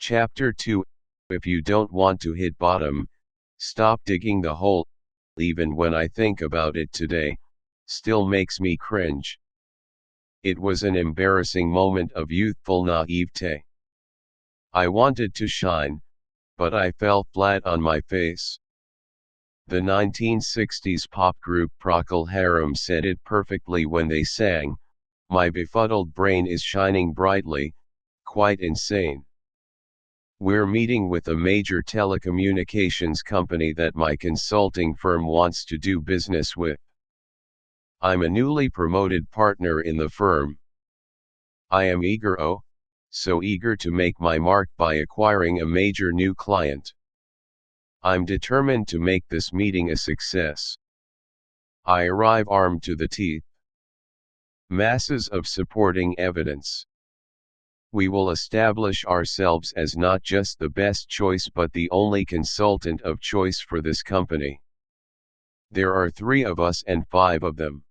Chapter 2. If you don't want to hit bottom, stop digging the hole. Even when I think about it today, still makes me cringe. It was an embarrassing moment of youthful naivete. I wanted to shine, but I fell flat on my face. The 1960s pop group Procol Harum said it perfectly when they sang, "My befuddled brain is shining brightly, quite insane. We're meeting with a major telecommunications company that my consulting firm wants to do business with. I'm a newly promoted partner in the firm. I am eager, so eager to make my mark by acquiring a major new client. I'm determined to make this meeting a success. I arrive armed to the teeth. Masses of supporting evidence. We will establish ourselves as not just the best choice but the only consultant of choice for this company. There are 3 of us and 5 of them.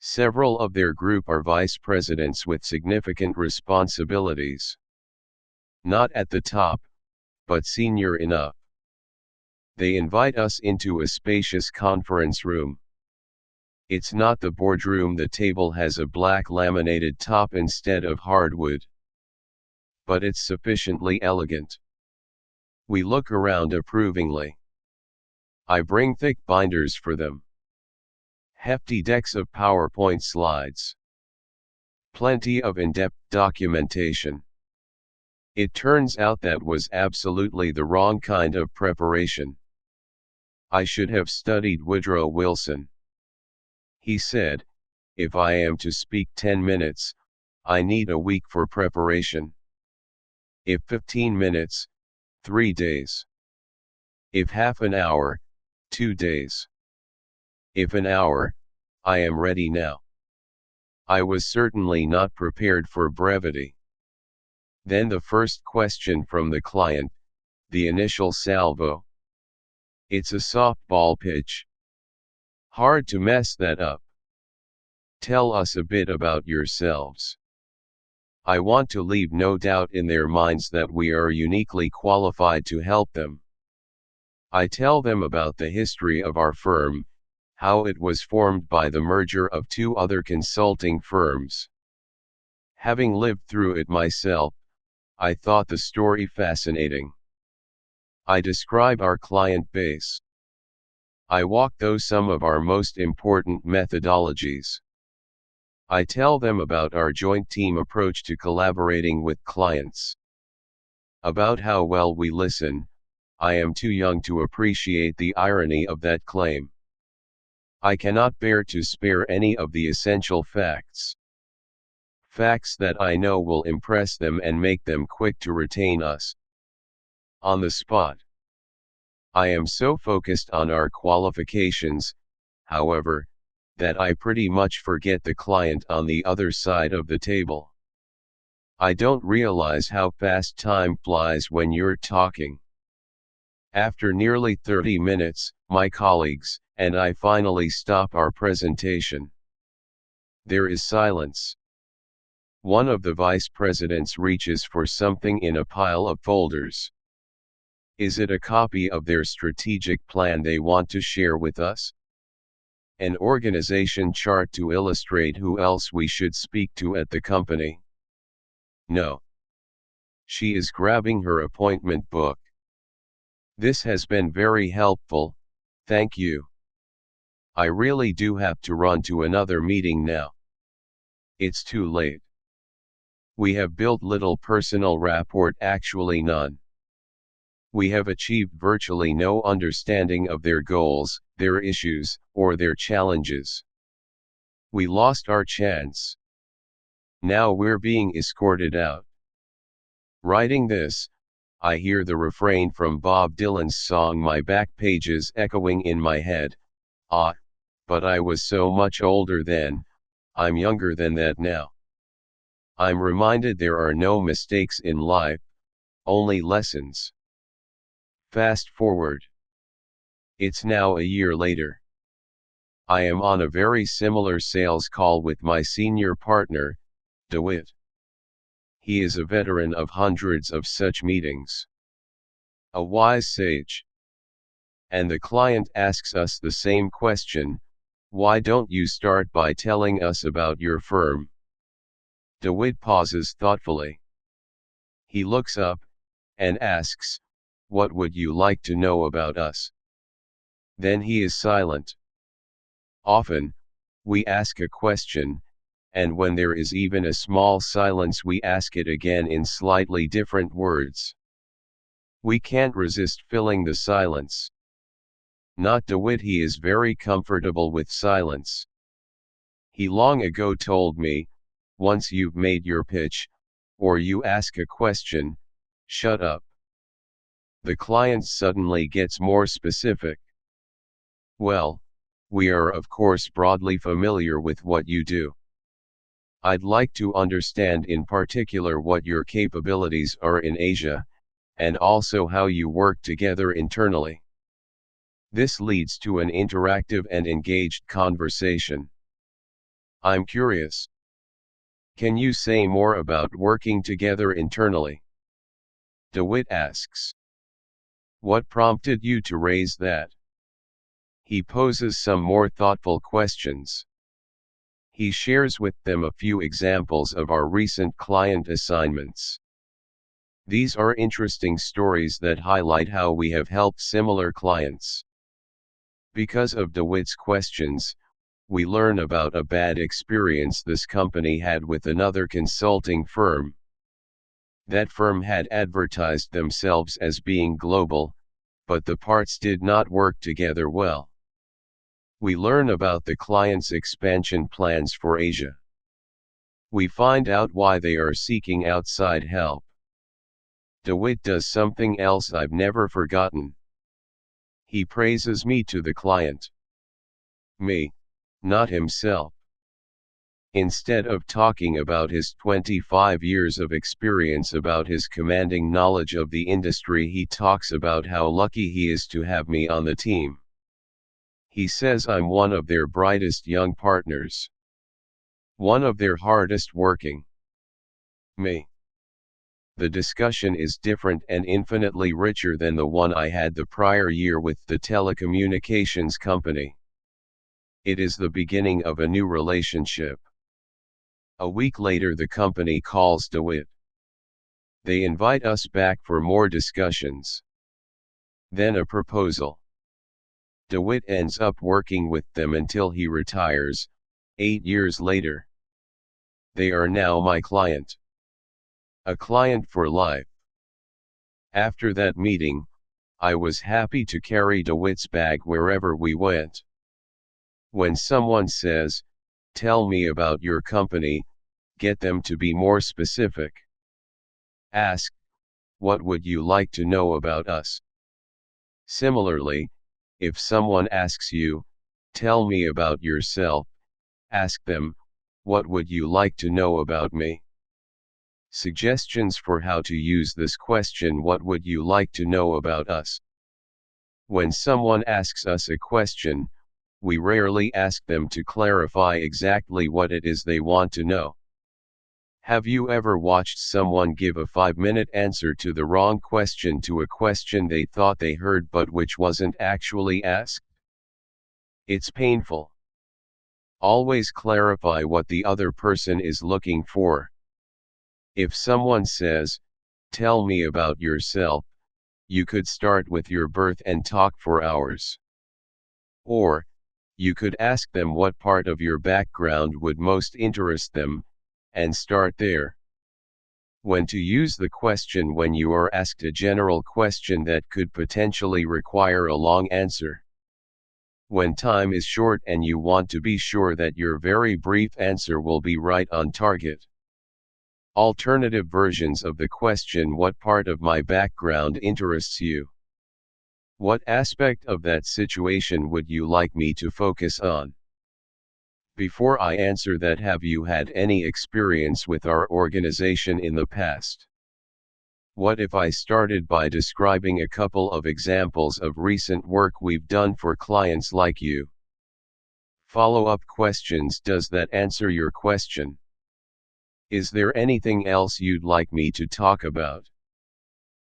Several of their group are vice presidents with significant responsibilities. Not at the top, but senior enough. They invite us into a spacious conference room. It's not the boardroom. The table has a black laminated top instead of hardwood. But it's sufficiently elegant. We look around approvingly. I bring thick binders for them. Hefty decks of PowerPoint slides. Plenty of in-depth documentation. It turns out that was absolutely the wrong kind of preparation. I should have studied Woodrow Wilson. He said, if I am to speak 10 minutes, I need a week for preparation. If 15 minutes, 3 days. If half an hour, 2 days. If an hour, I am ready now. I was certainly not prepared for brevity. Then the first question from the client, the initial salvo. It's a softball pitch. Hard to mess that up. Tell us a bit about yourselves. I want to leave no doubt in their minds that we are uniquely qualified to help them. I tell them about the history of our firm, how it was formed by the merger of 2 other consulting firms. Having lived through it myself, I thought the story fascinating. I describe our client base. I walk through some of our most important methodologies. I tell them about our joint team approach to collaborating with clients. About how well we listen. I am too young to appreciate the irony of that claim. I cannot bear to spare any of the essential facts. Facts that I know will impress them and make them quick to retain us. On the spot. I am so focused on our qualifications, however, that I pretty much forget the client on the other side of the table. I don't realize how fast time flies when you're talking. After nearly 30 minutes, my colleagues and I finally stop our presentation. There is silence. One of the vice presidents reaches for something in a pile of folders. Is it a copy of their strategic plan they want to share with us? An organization chart to illustrate who else we should speak to at the company? No. She is grabbing her appointment book. This has been very helpful, thank you. I really do have to run to another meeting now. It's too late. We have built little personal rapport, actually none. We have achieved virtually no understanding of their goals, their issues, or their challenges. We lost our chance. Now we're being escorted out. Writing this, I hear the refrain from Bob Dylan's song My Back Pages echoing in my head. Ah, but I was so much older then, I'm younger than that now. I'm reminded there are no mistakes in life, only lessons. Fast forward. It's now a year later. I am on a very similar sales call with my senior partner, DeWitt. He is a veteran of hundreds of such meetings. A wise sage. And the client asks us the same question: why don't you start by telling us about your firm? DeWitt pauses thoughtfully. He looks up, and asks, what would you like to know about us? Then he is silent. Often, we ask a question, and when there is even a small silence we ask it again in slightly different words. We can't resist filling the silence. Not DeWitt. He is very comfortable with silence. He long ago told me, once you've made your pitch, or you ask a question, shut up. The client suddenly gets more specific. Well, we are of course broadly familiar with what you do. I'd like to understand in particular what your capabilities are in Asia, and also how you work together internally. This leads to an interactive and engaged conversation. I'm curious. Can you say more about working together internally? DeWitt asks. What prompted you to raise that? He poses some more thoughtful questions. He shares with them a few examples of our recent client assignments. These are interesting stories that highlight how we have helped similar clients. Because of DeWitt's questions, we learn about a bad experience this company had with another consulting firm. That firm had advertised themselves as being global, but the parts did not work together well. We learn about the client's expansion plans for Asia. We find out why they are seeking outside help. DeWitt does something else I've never forgotten. He praises me to the client. Me, not himself. Instead of talking about his 25 years of experience, about his commanding knowledge of the industry, he talks about how lucky he is to have me on the team. He says I'm one of their brightest young partners. One of their hardest working. Me. The discussion is different and infinitely richer than the one I had the prior year with the telecommunications company. It is the beginning of a new relationship. A week later the company calls DeWitt. They invite us back for more discussions. Then a proposal. DeWitt ends up working with them until he retires, 8 years later. They are now my client. A client for life. After that meeting, I was happy to carry DeWitt's bag wherever we went. When someone says, tell me about your company, get them to be more specific. Ask, what would you like to know about us? Similarly, if someone asks you, tell me about yourself, ask them, what would you like to know about me? Suggestions for how to use this question: what would you like to know about us? When someone asks us a question, we rarely ask them to clarify exactly what it is they want to know. Have you ever watched someone give a 5-minute answer to the wrong question to a question they thought they heard but which wasn't actually asked? It's painful. Always clarify what the other person is looking for. If someone says, tell me about yourself, you could start with your birth and talk for hours. Or, you could ask them what part of your background would most interest them, and start there. When to use the question: when you are asked a general question that could potentially require a long answer. When time is short and you want to be sure that your very brief answer will be right on target. Alternative versions of the question: what part of my background interests you? What aspect of that situation would you like me to focus on? Before I answer that, have you had any experience with our organization in the past? What if I started by describing a couple of examples of recent work we've done for clients like you? Follow-up questions: does that answer your question? Is there anything else you'd like me to talk about?